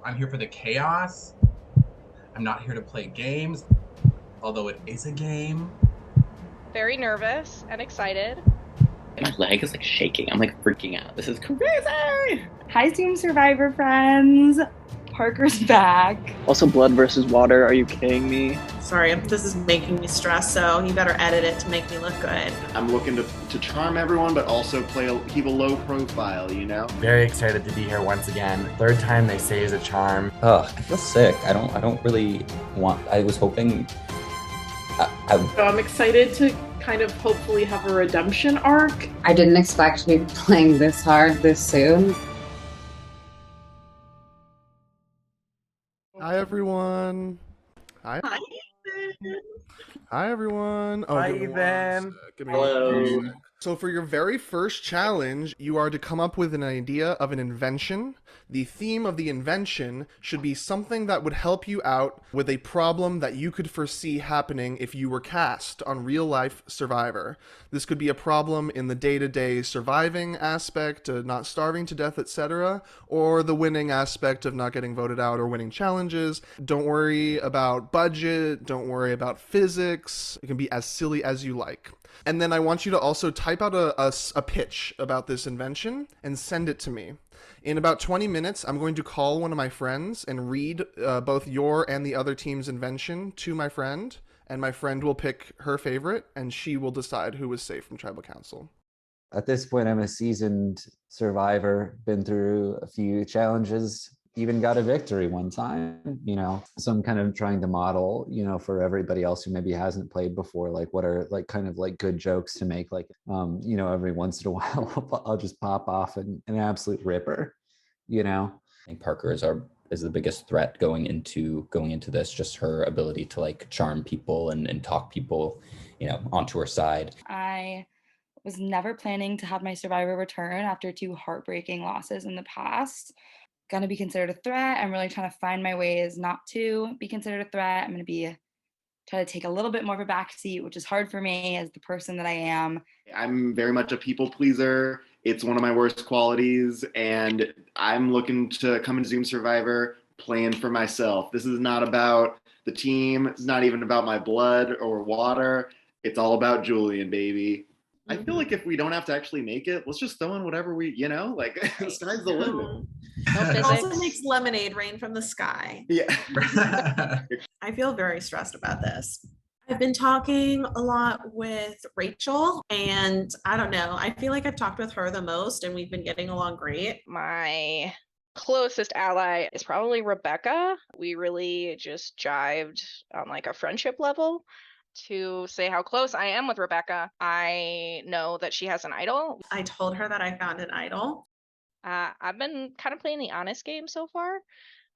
I'm here for the chaos. I'm not here to play games, although it is a game. Very nervous and excited. My leg is like shaking. I'm like freaking out. This is crazy. Hi, Team Survivor friends. Parker's back. Also, blood versus water. Are you kidding me? Sorry, this is making me stressed, so you better edit it to make me look good. I'm looking to charm everyone, but also keep a low profile, you know? Very excited to be here once again. Third time they say is a charm. Ugh, I feel sick. I don't really want. I was hoping. So I'm excited to kind of hopefully have a redemption arc. I didn't expect to be playing this hard this soon. Hi everyone. Hi. Hi. Hi everyone. Oh, Hi, give me Ethan. give me Hello. So for your very first challenge, you are to come up with an idea of an invention. The theme of the invention should be something that would help you out with a problem that you could foresee happening if you were cast on real life Survivor. This could be a problem in the day-to-day surviving aspect, not starving to death, etc., or the winning aspect of not getting voted out or winning challenges. Don't worry about budget, don't worry about physics. It can be as silly as you like. And then I want you to also type out a pitch about this invention and send it to me. In about 20 minutes, I'm going to call one of my friends and read both your and the other team's invention to my friend, and my friend will pick her favorite, and she will decide who is safe from tribal council. At this point, I'm a seasoned survivor, been through a few challenges, even got a victory one time, so I'm kind of trying to model, for everybody else who maybe hasn't played before, like what are like kind of like good jokes to make, like, every once in a while, I'll just pop off an absolute ripper, I think Parker is the biggest threat going into this, just her ability to like charm people and talk people, onto her side. I was never planning to have my Survivor return after 2 heartbreaking losses in the past. Going to be considered a threat. I'm really trying to find my ways not to be considered a threat. I'm going to try to take a little bit more of a backseat, which is hard for me as the person that I am. I'm very much a people pleaser. It's one of my worst qualities, and I'm looking to come into Zoom Survivor playing for myself. This is not about the team. It's not even about my blood or water. It's all about Julian, baby. I feel like if we don't have to actually make it, let's just throw in whatever we, like the sky's the limit. It also makes lemonade rain from the sky. Yeah. I feel very stressed about this. I've been talking a lot with Rachel, and I don't know, I feel like I've talked with her the most, and we've been getting along great. My closest ally is probably Rebecca. We really just jived on like a friendship level. To say how close I am with Rebecca, I know that she has an idol. I told her that I found an idol. I've been kind of playing the honest game so far.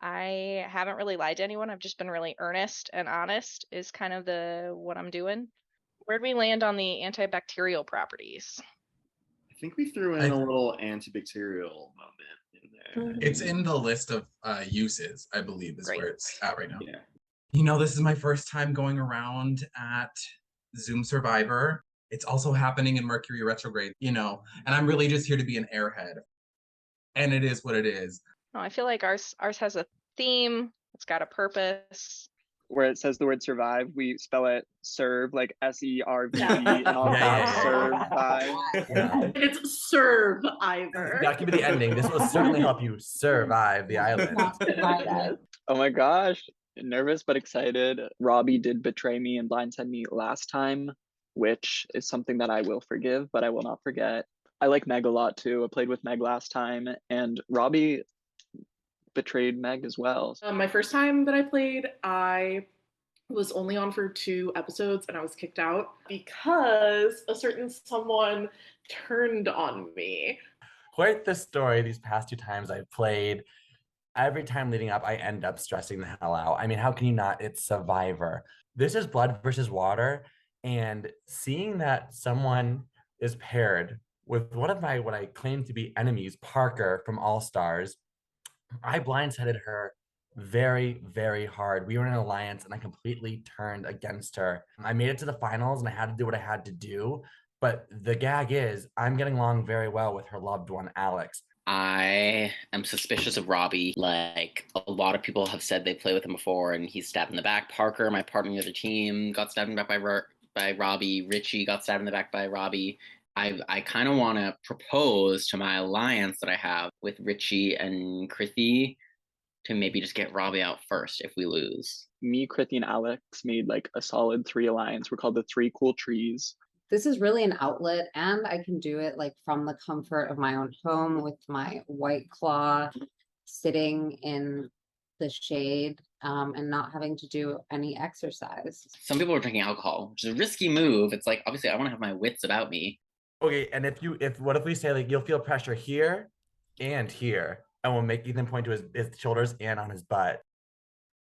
I haven't really lied to anyone. I've just been really earnest and honest is kind of what I'm doing. Where'd we land on the antibacterial properties? I think we threw in a little antibacterial moment in there. It's in the list of uses, I believe, is Great. where it's at right now. Yeah. This is my first time going around at Zoom Survivor. It's also happening in Mercury retrograde, and I'm really just here to be an airhead. And it is what it is. Oh, I feel like ours has a theme. It's got a purpose. Where it says the word survive, we spell it serve, like SERV in all caps, survive. It's Survivor. That could be the ending. This will certainly help you survive the island. Oh my gosh. Nervous but excited. Robbie did betray me and blindside me last time, which is something that I will forgive, but I will not forget. I like Meg a lot too. I played with Meg last time, and Robbie betrayed Meg as well. My first time that I played, I was only on for 2 episodes and I was kicked out because a certain someone turned on me. Quite the story these past 2 times I've played. Every time leading up, I end up stressing the hell out. I mean, how can you not? It's Survivor. This is blood versus water. And seeing that someone is paired with one of what I claim to be enemies, Parker from All Stars, I blindsided her very, very hard. We were in an alliance and I completely turned against her. I made it to the finals and I had to do what I had to do. But the gag is I'm getting along very well with her loved one, Alex. I am suspicious of Robbie. Like, a lot of people have said they play with him before, and he's stabbed in the back. Parker, my partner in the other team, got stabbed in the back by Robbie. Richie got stabbed in the back by Robbie. I kind of want to propose to my alliance that I have with Richie and Krithi to maybe just get Robbie out first if we lose. Me, Krithi, and Alex made like a solid 3 alliance. We're called the 3 Cool Trees. This is really an outlet, and I can do it like from the comfort of my own home with my white claw, sitting in the shade, and not having to do any exercise. Some people are drinking alcohol, which is a risky move. It's like, obviously I want to have my wits about me. Okay, and what if we say like you'll feel pressure here and here, and we'll make Ethan point to his shoulders and on his butt.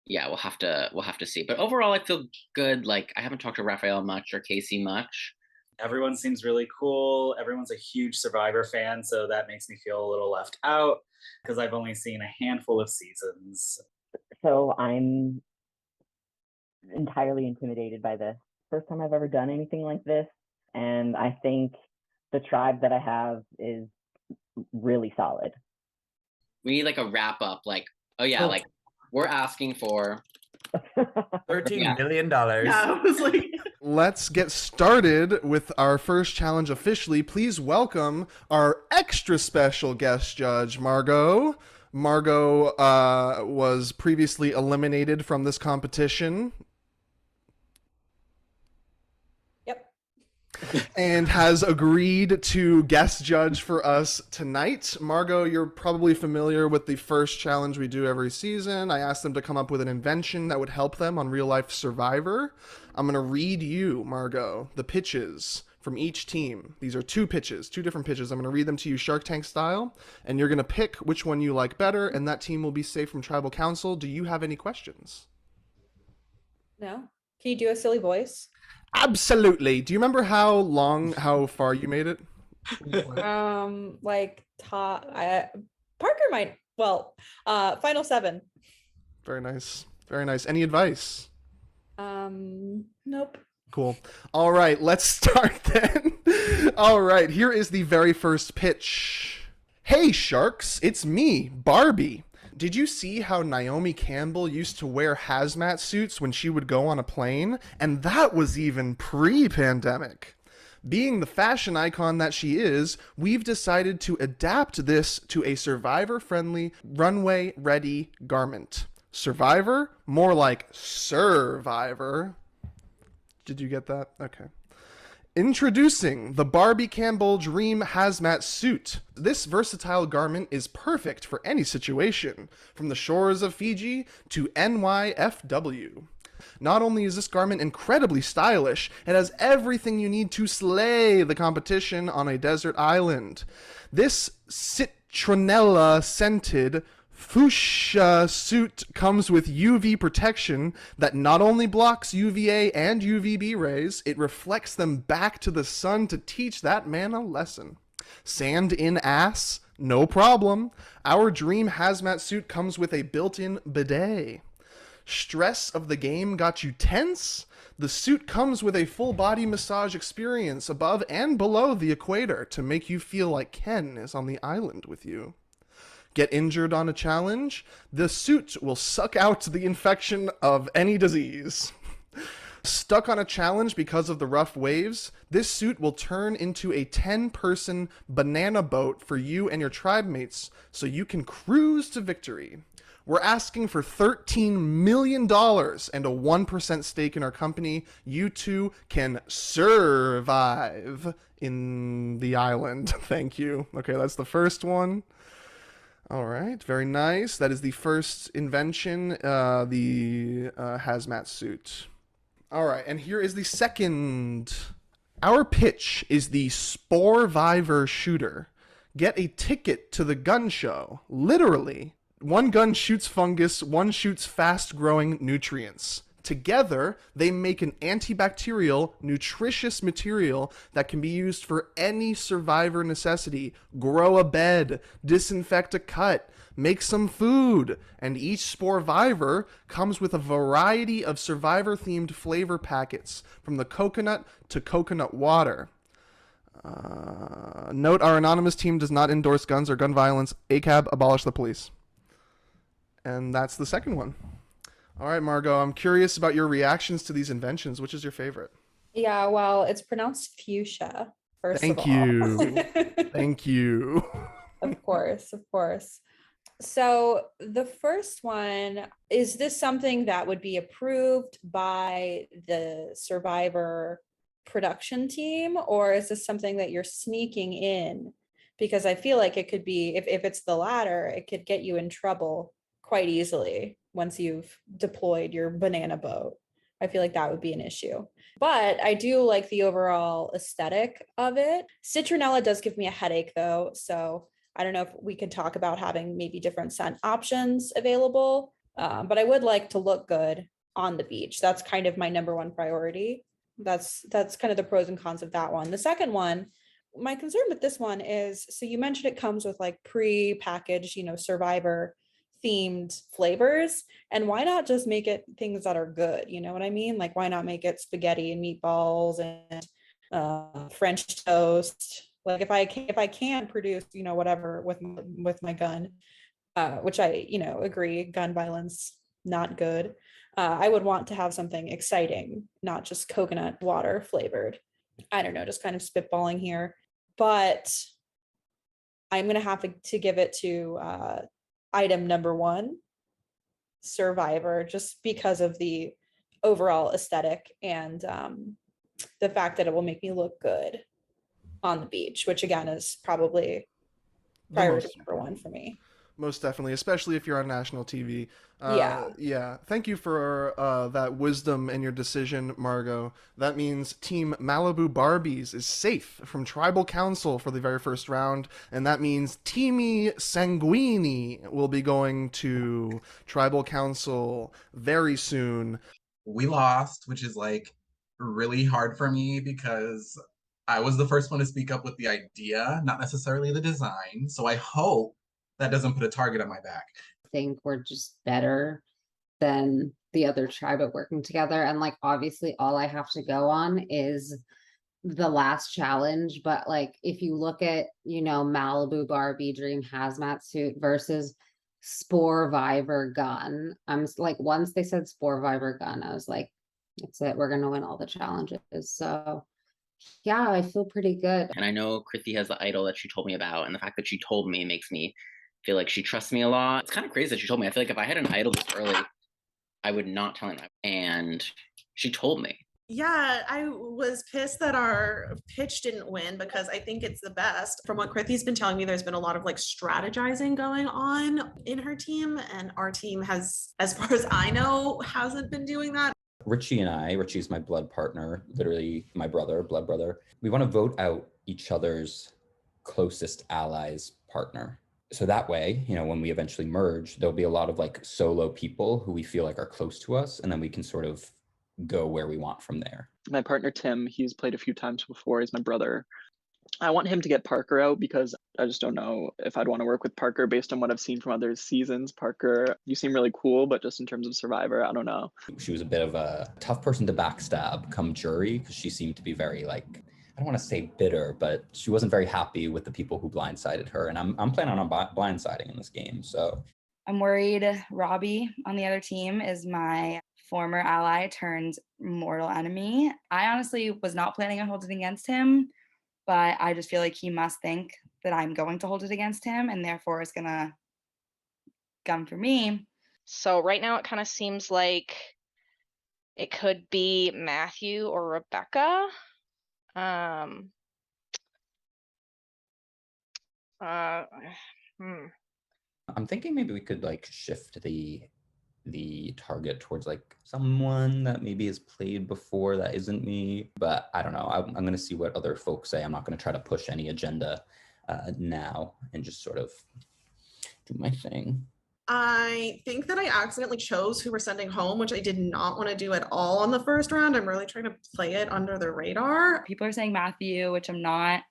Yeah, we'll have to see. But overall, I feel good. Like, I haven't talked to Raphael much or Casey much. Everyone seems really cool. Everyone's a huge Survivor fan, so that makes me feel a little left out because I've only seen a handful of seasons. So I'm entirely intimidated by this. First time I've ever done anything like this, and I think the tribe that I have is really solid. We need like a wrap up, like, oh yeah, like we're asking for $13 million. Yeah, I was like, Let's get started with our first challenge officially. Please welcome our extra special guest judge, Margot. Margot was previously eliminated from this competition. And has agreed to guest judge for us tonight. Margot, you're probably familiar with the first challenge we do every season. I asked them to come up with an invention that would help them on Real Life Survivor. I'm going to read you, Margot, the pitches from each team. These are 2 pitches, 2 different pitches. I'm going to read them to you Shark Tank style, and you're going to pick which one you like better, and that team will be safe from tribal council. Do you have any questions? No. Can you do a silly voice? Absolutely. Do you remember how far you made it? Like top. Parker might. Well, final 7. Very nice. Very nice. Any advice? Nope. Cool. All right, let's start then. All right, here is the very first pitch. Hey, Sharks, it's me, Barbie. Did you see how Naomi Campbell used to wear hazmat suits when she would go on a plane? And that was even pre-pandemic. Being the fashion icon that she is, we've decided to adapt this to a Survivor-friendly, runway-ready garment. Survivor? More like Survivor. Did you get that? Okay. Introducing the Barbie Campbell Dream Hazmat Suit. This versatile garment is perfect for any situation, from the shores of Fiji to NYFW. Not only is this garment incredibly stylish, it has everything you need to slay the competition on a desert island. This citronella-scented fuchsia suit comes with UV protection that not only blocks UVA and UVB rays, it reflects them back to the sun to teach that man a lesson. Sand in ass? No problem. Our dream hazmat suit comes with a built-in bidet. Stress of the game got you tense? The suit comes with a full body massage experience above and below the equator to make you feel like Ken is on the island with you. Get injured on a challenge? The suit will suck out the infection of any disease. Stuck on a challenge because of the rough waves? This suit will turn into a 10-person banana boat for you and your tribe mates so you can cruise to victory. We're asking for $13 million and a 1% stake in our company. You two can survive in the island. Thank you. Okay, that's the first one. All right, very nice. That is the first invention, the hazmat suit. All right, and here is the second. Our pitch is the Sporevivor shooter. Get a ticket to the gun show. Literally, one gun shoots fungus, one shoots fast-growing nutrients. Together, they make an antibacterial, nutritious material that can be used for any Survivor necessity. Grow a bed, disinfect a cut, make some food, and each Sporevivor comes with a variety of Survivor-themed flavor packets, from the coconut to coconut water. Note: our anonymous team does not endorse guns or gun violence. ACAB, abolish the police. And that's the second one. All right, Margot, I'm curious about your reactions to these inventions. Which is your favorite? Yeah, well, it's pronounced fuchsia, first of Thank all. you. Thank you. Of course, of course. So the first one, is this something that would be approved by the Survivor production team, or is this something that you're sneaking in? Because I feel like it could be, if it's the latter, it could get you in trouble quite easily once you've deployed your banana boat. I feel like that would be an issue. But I do like the overall aesthetic of it. Citronella does give me a headache though, so I don't know if we could talk about having maybe different scent options available, but I would like to look good on the beach. That's kind of my number one priority. That's kind of the pros and cons of that one. The second one, my concern with this one is, so you mentioned it comes with like pre-packaged, Survivor themed flavors, and why not just make it things that are good? You know what I mean? Like, why not make it spaghetti and meatballs and French toast? Like if I can produce, whatever with my gun, which I, agree, gun violence, not good. I would want to have something exciting, not just coconut water flavored. I don't know, just kind of spitballing here. But I'm going to have to give it to item number one, Survivor, just because of the overall aesthetic and the fact that it will make me look good on the beach, which again is probably priority number one for me. Most definitely, especially if you're on national TV. Yeah. Thank you for that wisdom and your decision, Margot. That means Team Malibu Barbies is safe from Tribal Council for the very first round, and that means Teamy Sanguini will be going to Tribal Council very soon. We lost, which is like really hard for me because I was the first one to speak up with the idea, not necessarily the design. So I hope that doesn't put a target on my back. I think we're just better than the other tribe at working together. And like, obviously all I have to go on is the last challenge. But like, if you look at, Malibu Barbie Dream Hazmat Suit versus Sporevivor Gun, I'm like, once they said Sporevivor Gun, I was like, that's it, we're gonna win all the challenges. So yeah, I feel pretty good. And I know Chrissy has the idol that she told me about, and the fact that she told me makes me feel like she trusts me a lot. It's kind of crazy that she told me. I feel like if I had an idol this early, I would not tell anyone. And she told me. Yeah, I was pissed that our pitch didn't win because I think it's the best. From what Krithy's been telling me, there's been a lot of like strategizing going on in her team, and our team has, as far as I know, hasn't been doing that. Richie's my blood partner, literally my brother, blood brother. We want to vote out each other's closest allies partner. So that way, when we eventually merge, there'll be a lot of like solo people who we feel like are close to us, and then we can sort of go where we want from there. My partner, Tim, he's played a few times before. He's my brother. I want him to get Parker out because I just don't know if I'd want to work with Parker based on what I've seen from other seasons. Parker, you seem really cool, but just in terms of Survivor, I don't know. She was a bit of a tough person to backstab come jury because she seemed to be very like, I don't want to say bitter, but she wasn't very happy with the people who blindsided her. And I'm planning on blindsiding in this game. So I'm worried Robbie on the other team is my former ally turned mortal enemy. I honestly was not planning on holding it against him, but I just feel like he must think that I'm going to hold it against him and therefore is gonna gun for me. So right now it kind of seems like it could be Matthew or Rebecca. I'm thinking maybe we could like shift the target towards like someone that maybe has played before that isn't me, but I don't know. I'm going to see what other folks say. I'm not going to try to push any agenda now and just sort of do my thing. I think that I accidentally chose who we're sending home, which I did not want to do at all on the first round. I'm really trying to play it under the radar. People are saying Matthew, which I'm not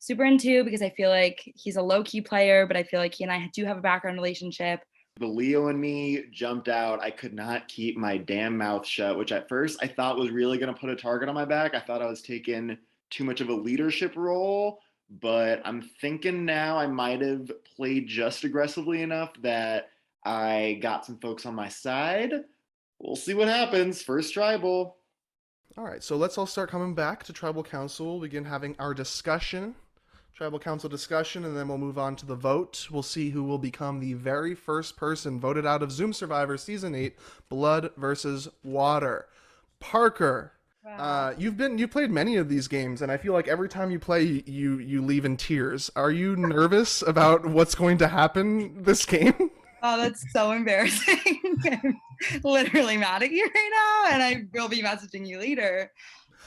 super into because I feel like he's a low-key player, but I feel like he and I do have a background relationship. The Leo in me jumped out. I could not keep my damn mouth shut, which at first I thought was really going to put a target on my back. I thought I was taking too much of a leadership role, but I'm thinking now I might have played just aggressively enough that I got some folks on my side. We'll see what happens. First tribal. All right, so let's all start coming back to Tribal Council. We'll begin having our discussion, Tribal Council discussion, and then we'll move on to the vote. We'll see who will become the very first person voted out of Zoom Survivor Season 8, Blood versus Water. Parker, Wow. you've played many of these games, and I feel like every time you play, you leave in tears. Are you nervous about what's going to happen this game? Oh, that's so embarrassing. I'm literally mad at you right now, and I will be messaging you later.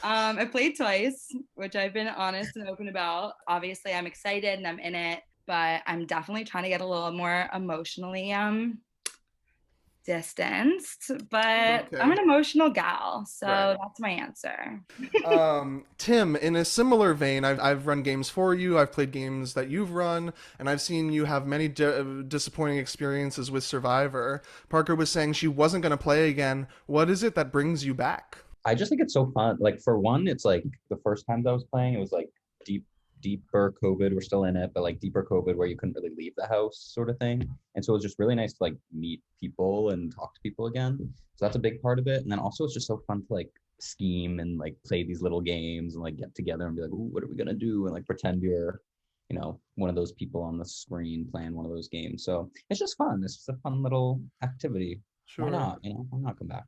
I played twice, which I've been honest and open about. Obviously, I'm excited and I'm in it, but I'm definitely trying to get a little more emotionally distanced. But Okay. I'm an emotional gal, so Right. that's my answer. Tim, in a similar vein, I've run games for you. I've played games that you've run, and I've seen you have many disappointing experiences with Survivor. Parker was saying she wasn't going to play again. What is it that brings you back? I just think it's so fun. Like for one, it's like the first time that I was playing, it was like deeper COVID. We're still in it, but like deeper COVID where you couldn't really leave the house sort of thing. And so it was just really nice to like meet people and talk to people again. So that's a big part of it. And then also it's just so fun to like scheme and like play these little games and like get together and be like, ooh, what are we gonna do? And like pretend you're, you know, one of those people on the screen playing one of those games. So it's just fun. It's just a fun little activity. Sure. Why not? You know, why not come back?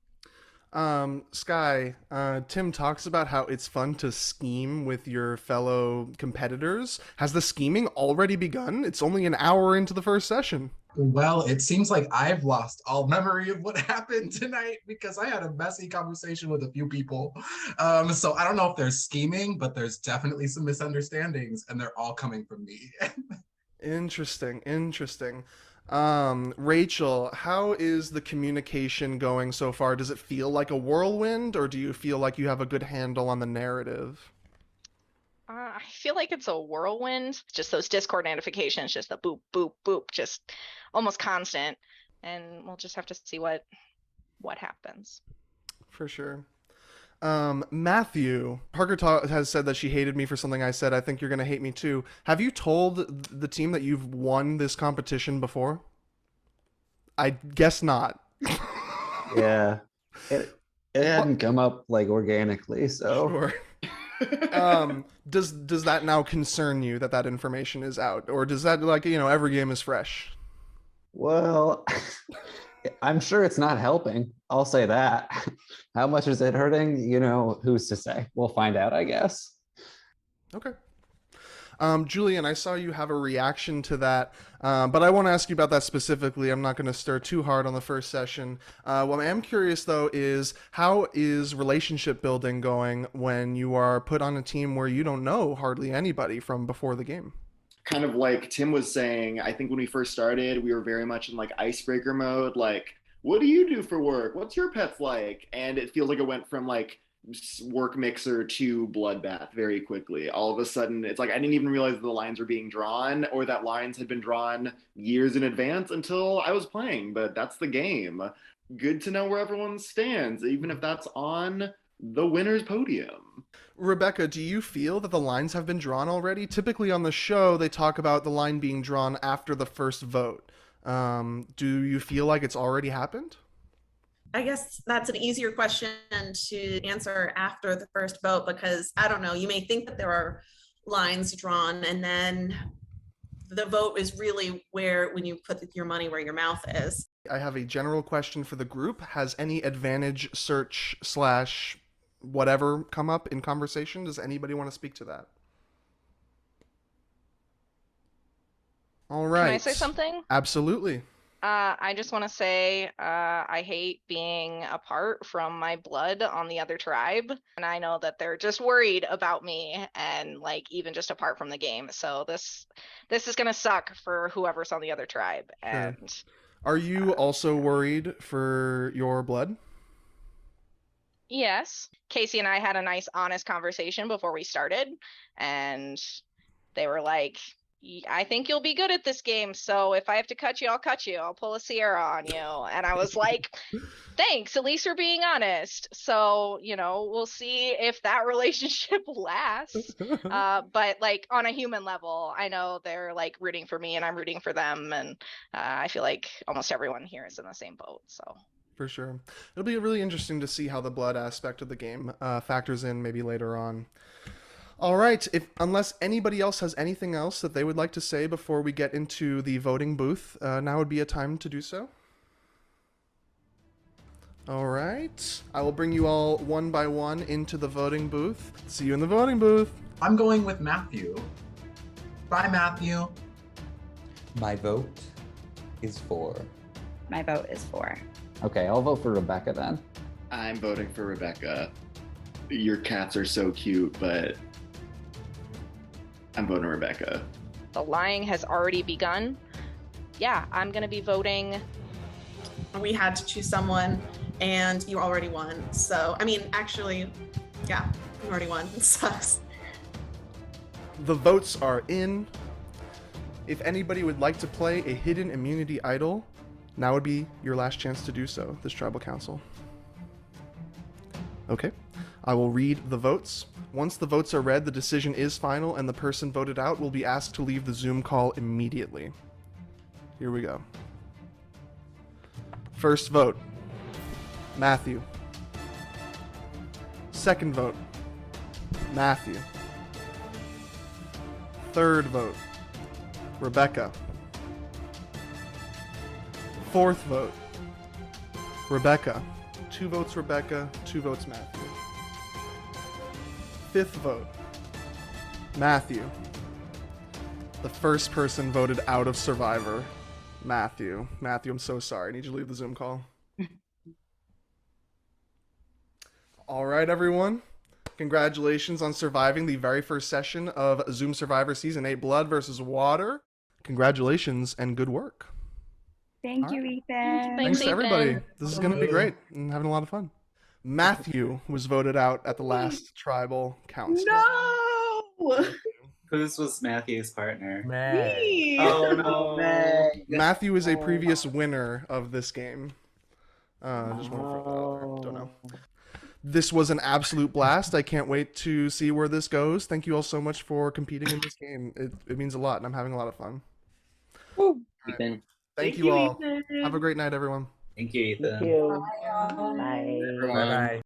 Sky, Tim talks about how it's fun to scheme with your fellow competitors. Has the scheming already begun? It's only an hour into the first session. Well, it seems like I've lost all memory of what happened tonight because I had a messy conversation with a few people. So I don't know if there's scheming, but there's definitely some misunderstandings, and they're all coming from me. Interesting. Rachel, how is the communication going so far? Does it feel like a whirlwind, or do you feel like you have a good handle on the narrative? I feel like it's a whirlwind. Just those Discord notifications, just the boop, boop, boop, just almost constant. And we'll just have to see what happens. For sure. Matthew, Parker has said that she hated me for something I said. I think you're going to hate me too. Have you told the team that you've won this competition before? I guess not. Yeah. It hadn't come up like organically, so. Sure. Does that now concern you that information is out, or does that, like, you know, every game is fresh? Well, I'm sure it's not helping. I'll say that. How much is it hurting? You know, who's to say? We'll find out, I guess. Okay. Julian, I saw you have a reaction to that, but I won't ask you about that specifically. I'm not going to stir too hard on the first session. What I am curious, though, is how is relationship building going when you are put on a team where you don't know hardly anybody from before the game? Kind of like Tim was saying, I think when we first started, we were very much in like icebreaker mode. Like, what do you do for work? What's your pets like? And it feels like it went from like work mixer to bloodbath very quickly. All of a sudden, it's like I didn't even realize the lines were being drawn or that lines had been drawn years in advance until I was playing. But that's the game. Good to know where everyone stands, even if that's on the winner's podium. Rebecca, do you feel that the lines have been drawn already? Typically on the show, they talk about the line being drawn after the first vote. Do you feel like it's already happened? I guess that's an easier question to answer after the first vote, because I don't know, you may think that there are lines drawn, and then the vote is really when you put your money where your mouth is. I have a general question for the group. Has any advantage search / whatever come up in conversation? Does anybody want to speak to that? All right. Can I say something? Absolutely. I just want to say I hate being apart from my blood on the other tribe. And I know that they're just worried about me and like even just apart from the game. So this is going to suck for whoever's on the other tribe. Sure. And are you also worried for your blood? Yes. Casey and I had a nice honest conversation before we started. And they were like, I think you'll be good at this game. So if I have to cut you, I'll cut you. I'll pull a Sierra on you. And I was like, thanks. At least you're being honest. So, we'll see if that relationship lasts. But like on a human level, I know they're like rooting for me and I'm rooting for them. And I feel like almost everyone here is in the same boat. So. For sure. It'll be really interesting to see how the blood aspect of the game factors in maybe later on. All right, unless anybody else has anything else that they would like to say before we get into the voting booth, now would be a time to do so. All right, I will bring you all one by one into the voting booth. See you in the voting booth. I'm going with Matthew. Bye, Matthew. My vote is for. My vote is for. Okay, I'll vote for Rebecca then. I'm voting for Rebecca. Your cats are so cute, but I'm voting Rebecca. The lying has already begun. Yeah, I'm going to be voting. We had to choose someone, and you already won. So, I mean, actually, yeah, you already won. It sucks. The votes are in. If anybody would like to play a hidden immunity idol, now would be your last chance to do so, this tribal council. Okay, I will read the votes. Once the votes are read, the decision is final, and the person voted out will be asked to leave the Zoom call immediately. Here we go. First vote, Matthew. Second vote, Matthew. Third vote, Rebecca. Fourth vote, Rebecca. 2 votes Rebecca, 2 votes Matthew. Fifth vote, Matthew. The first person voted out of Survivor, Matthew. Matthew, I'm so sorry. I need you to leave the Zoom call. All right, everyone. Congratulations on surviving the very first session of Zoom Survivor Season 8 Blood versus Water. Congratulations and good work. Thank you, Ethan. Thanks to everybody. This is going to be great and having a lot of fun. Matthew was voted out at the last tribal count. No! Whose was Matthew's partner? Me. Oh no, Meg. Matthew is a previous winner of this game. Just want to throw that out there. Don't know. This was an absolute blast. I can't wait to see where this goes. Thank you all so much for competing in this game. It means a lot, and I'm having a lot of fun. Ethan. Right. Thank you all. Ethan. Have a great night, everyone. Thank you, Ethan. Thank you. Bye. Bye-bye.